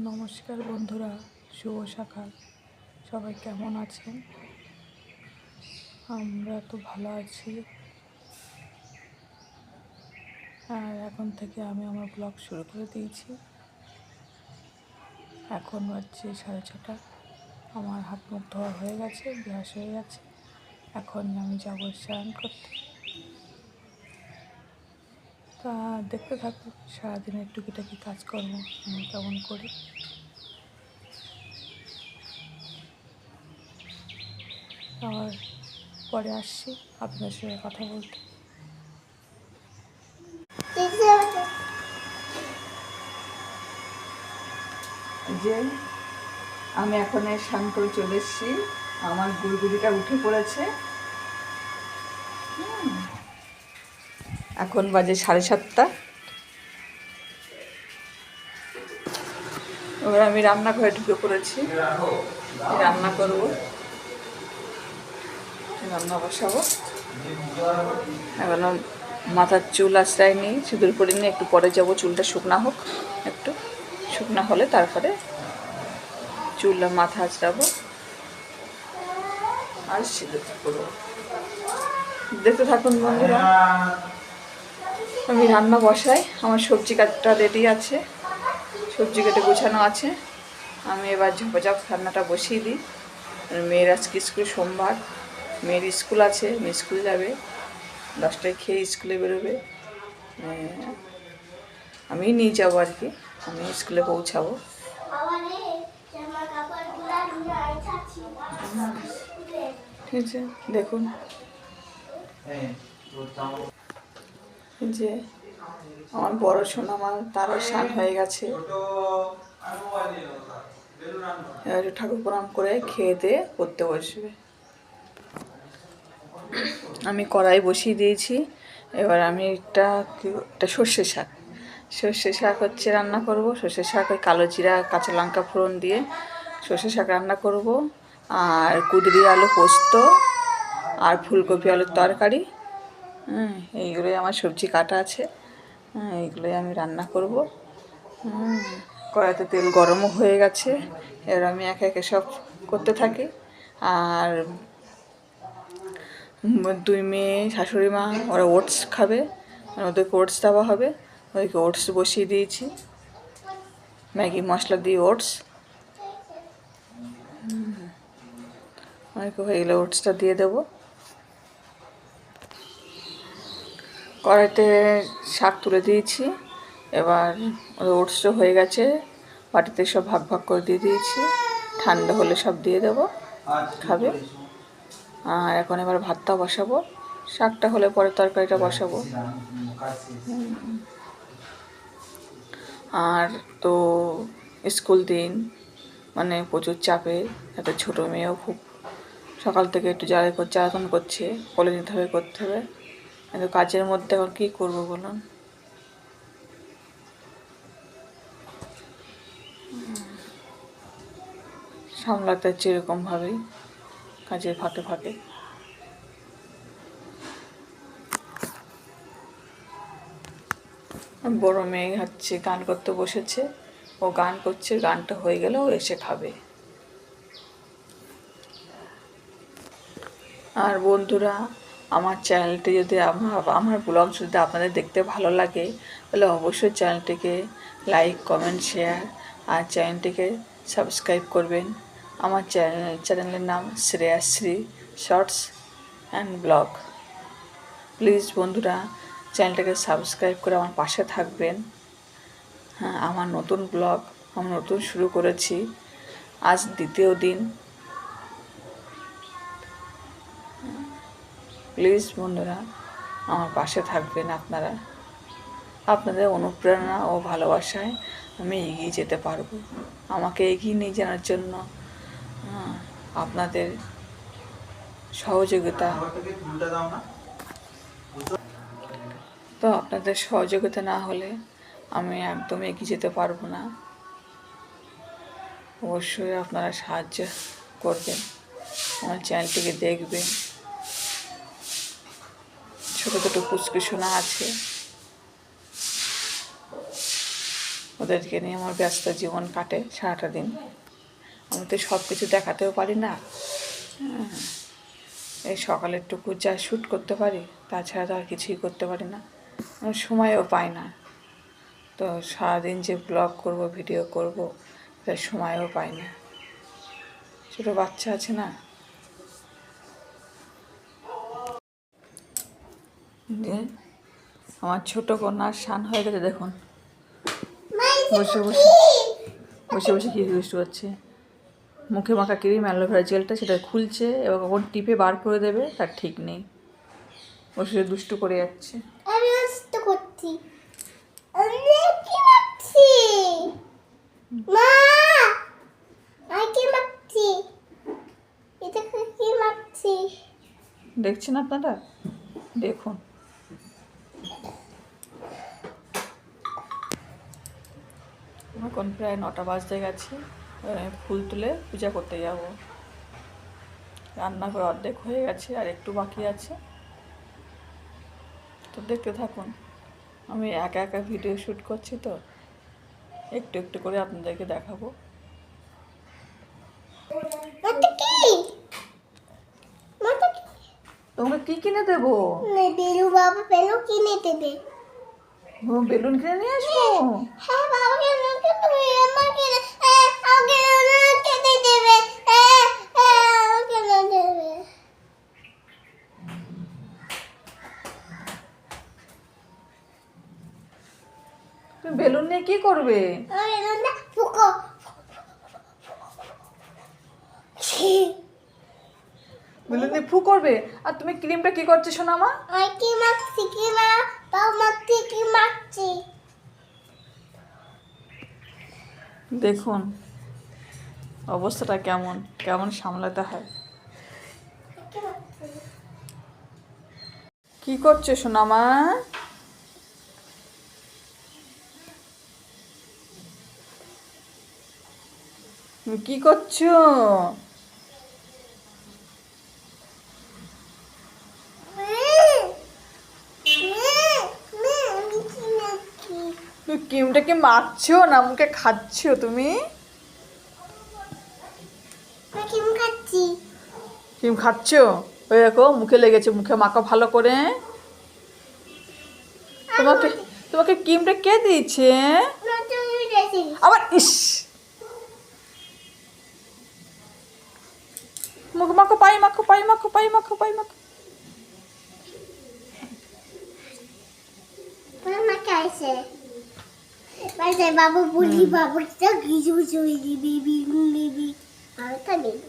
নমস্কার বন্ধুরা, শুভ সকাল। সবাই কেমন আছেন? আমরা তো ভালো আছি। আর এখন থেকে আমি আমার ব্লগ শুরু করে দিয়েছি। এখন বাজছে 6:30। আমার হাত মুখ ধোয়া হয়ে গেছে, ব্রাশ হয়ে গেছে। এখন আমি যাবো স্নান করতে। তা দেখতে থাকুন সারাদিনের টুকিটাকি কাজকর্ম আমি কেমন করি। আর পরে আসছি আপনাদের সঙ্গে কথা বলতে। যে আমি এখন স্নান করে চলে এসেছি। আমার গুড়গুড়িটা উঠে পড়েছে। এখন বাজে 7:30। এবার আমি রান্নাঘরে ঢুকে পড়েছি। রান্না করব, রান্না বসাবো। এখনো মাথার চুল আঁচড়াইনি, সিঁদুর পরিনি। একটু পরে যাব, চুলটা শুকনা হোক। একটু শুকনা হলে তারপরে চুল আর মাথা আঁচড়াবো আর সিঁদুর করবো। দেখতে থাকুন বন্ধুরা। আমি রান্না বসাই। আমার সবজি কাটা রেডি আছে, সবজি কেটে গোছানো আছে। আমি এবার ঝপঝপ রান্নাটা বসিয়ে দিই। মেয়ের আজকে স্কুল, সোমবার মেয়ের স্কুল আছে। মেয়ে স্কুল যাবে, 10টায় খেয়ে স্কুলে বেরোবে। আমি নিয়ে যাবো আর কি, আমি স্কুলে পৌঁছাবো। ঠিক আছে, দেখুন যে আমার বড় সোনা মা, তারও স্নান হয়ে গেছে। এবার ঠাকুর প্রণাম করে খেয়ে দিয়ে পড়তে বসবে। আমি কড়াই বসিয়ে দিয়েছি। এবার আমি একটা সর্ষে শাক হচ্ছে রান্না করব। সর্ষে শাক ওই কালো জিরা কাঁচা লঙ্কা ফোড়ন দিয়ে সর্ষে শাক রান্না করব। আর কুদরি আলু পোস্ত আর ফুলকপি আলুর তরকারি। এইগুলোই আমার সবজি কাটা আছে। এইগুলোই আমি রান্না করব। কড়াইতে তেল গরমও হয়ে গেছে। এবার আমি একে একে সব করতে থাকি। আর 2 মেয়ে শাশুড়ি মা ওরা ওটস খাবে, ওদেরকে ওটস দেওয়া হবে। ওদেরকে ওটস বসিয়ে দিয়েছি, ম্যাগি মশলা দিয়ে ওটস। ওদেরকে হয়ে গেলে ওটসটা দিয়ে দেবো। কড়াইতে শাক তুলে দিয়েছি। এবার ওটসটা হয়ে গেছে, বাটিতে সব ভাগ ভাগ করে দিয়ে দিয়েছি। ঠান্ডা হলে সব দিয়ে দেবো, খাবে। আর এখন এবার ভাতটা বসাবো, শাকটা হলে পরে তরকারিটা বসাবো। আর তো স্কুল দিন মানে প্রচুর চাপে, একটা ছোটো মেয়েও খুব সকাল থেকে একটু জ্বালাতন করছে, কোলে নিতে হবে, করতে হবে। কিন্তু কাজের মধ্যে এখন কী করবো বলুন। সামলাতে হচ্ছে এরকমভাবেই, কাজের ফাঁকে ফাঁকে। বড় মেয়ে হচ্ছে গান করতে বসেছে, ও গান করছে, গানটা হয়ে গেলে ও এসে খাবে। আর বন্ধুরা, আমার চ্যানেলটি যদি আমার ব্লগ যদি আপনাদের দেখতে ভালো লাগে, তাহলে অবশ্যই চ্যানেলটিকে লাইক, কমেন্ট, শেয়ার আর চ্যানেলটিকে সাবস্ক্রাইব করবেন। আমার চ্যানেলের নাম শ্রেয়াশ্রী শর্টস অ্যান্ড ব্লগ। প্লিজ বন্ধুরা, চ্যানেলটাকে সাবস্ক্রাইব করে আমার পাশে থাকবেন। হ্যাঁ, আমার নতুন ব্লগ আমি নতুন শুরু করেছি, আজ 2য় দিন। প্লিজ বন্ধুরা, আমার পাশে থাকবেন আপনারা। আপনাদের অনুপ্রেরণা ও ভালোবাসায় আমি এগিয়ে যেতে পারবো। আমাকে এগিয়ে নিয়ে যাওয়ার জন্য আপনাদের সহযোগিতা, তো আপনাদের সহযোগিতা না হলে আমি একদম এগিয়ে যেতে পারবো না। অবশ্যই আপনারা সাহায্য করবেন, আমার চ্যানেলটিকে দেখবেন। ছোটো ছোটো পুচকু সোনা আছে, ওদের ওদেরকে নিয়ে আমার ব্যস্ত জীবন কাটে সারাটা দিন। আমি তো সব কিছু দেখাতেও পারি না। এই সকালেরটুকু যা শ্যুট করতে পারি, তাছাড়া তো আর কিছুই করতে পারি না। আমি সময়ও পাই না। তো সারাদিন যে ব্লগ করব, ভিডিও করব, তার সময়ও পাই না। ছোটো বাচ্চা আছে না। যে আমার ছোট কন্যার স্নান হয়ে গেছে দেখুন, বসে বসে বসে বসে কী দুষ্টু হচ্ছে। মুখে মাখা ক্রিম অ্যালোভেরা জেলটা সেটা খুলছে এবং কখন টিপে বার করে দেবে তার ঠিক নেই। বসে দুষ্টু করে যাচ্ছে। আমি দুষ্টু করছি, আমি কি মাখছি মা, আমি কি মাখছি, এটা কি মাখছি দেখছেন আপনারা, দেখুন। এখন প্রায় 9টা বাজতে গেছে। এবার আমি ফুল তুলে পূজা করতে যাব। রান্না করে অর্ধেক হয়ে গেছে, আর একটু বাকি আছে। তো দেখতে থাকুন। আমি একা একা ভিডিও শ্যুট করছি, তো একটু একটু করে আপনাদেরকে দেখাবো। তোমাকে কি কিনে দেবো? বেলু বাবা বেলু কিনে দেবে। বেলুন কিনে নিয়ে আসবো? হ্যাঁ বাবা কেন তুমি আমাকে কিনে দেবে, কিনে দেবে। তুমি বেলুন নিয়ে কি করবে? বেলুনটা ফুকো। বেলুন নিয়ে ফু করবে? আর তুমি ক্রিমটা কি করছো সোনা মা? আমি কি মাখছি, কি মা বাবা মাখছি, কি মাখছি দেখুন অবস্থাটা কেমন কেমন সামলাতে হয়। কি করছো সোনা মা? তুমি কি করছো? তুমি ক্রিমটা কি মাখছো না মুখে খাচ্ছো? তুমি ক্রিম খাচ্ছি। ক্রিম খাচ্ছো? ওই দেখো মুখে লেগেছে, মুখে মাখো ভালো করে। তোমাকে তোমাকে ক্রিমটা কে দিয়েছে? আবার ইস, মুখ মাখো, পাই মাখো, পাই মাখো, পাই মাখো, পাই মাখো। বাবু বলি বাবু কিছু কিছু বেবি বেবি আমি তা নেব।